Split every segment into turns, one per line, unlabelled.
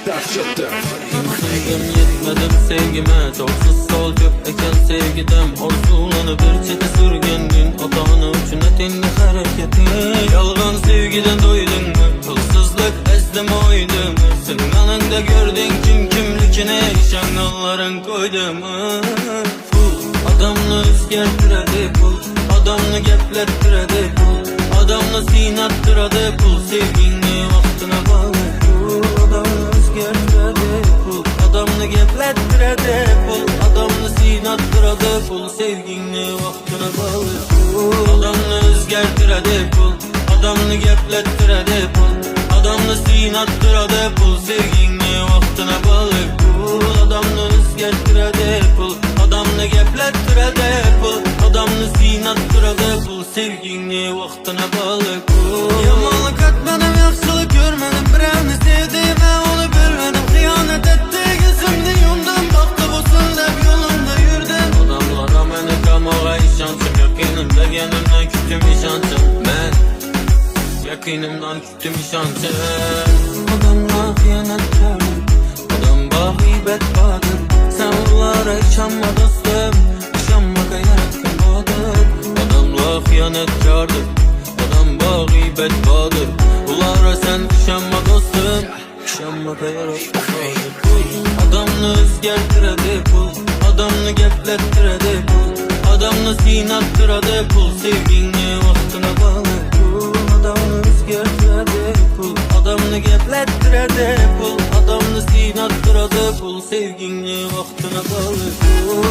Sevgim yetmedim sevgime, çoksuz sol köp eken sevgidem. Orzulanı bir çete sürgen gün, otağını üçün etinli hareketi. Yalgan sevgiden doydun mu, kılsızlık ezdim oydum. Senin anında gördün kimlikine, şangalların koydum. Adamını özgertiredi pul, adamını geplettiredi pul, adamını sinattıradi pul, sevgini vaktına bağlı pul. Adamını özgertiredi pul, adamını geplettiredi pul, adamını sinattıradi pul, sevgini vaktına bağlı pul. Adamını özgertiredi pul, adamını geplettiredi pul, adamını sinattıradi pul, sevgini vaktına bağlı pul. Adamını özgertiredi pul, adamını geplettiredi pul, adamını sinattıradi pul, sevgini vaktına bağlı pul. Yamanlık etmedim, yaxşılık görmedim, birini sevdiğime onu bilmedim. Hıyanet etti gözümde yumdum, baktı olsun dep yolunda yürüdüm. Adamlara meni kamağa işancım, yakinimde genimden küttüm işancım. Ben yakinimden küttüm işancım. Adamla hıyanet gördüm, adam bahibet badır. Sen onlara işanma dostum, işanmaka yaratken badır. Adamla hıyanetkardır, adam bahibet badır. Ulara sen işanma dostum, işanmaka yaratken badır. Adamını özgertiredi pul, adamını geplettiredi pul, adamını sinattıradi pul, sevgini vaktına bağlı pul. Adamını özgertiredi pul, adamını geplettiredi pul, adamını sinattıradi pul, sevgini vaktına bağlı pul.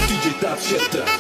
DJ Top Shifter.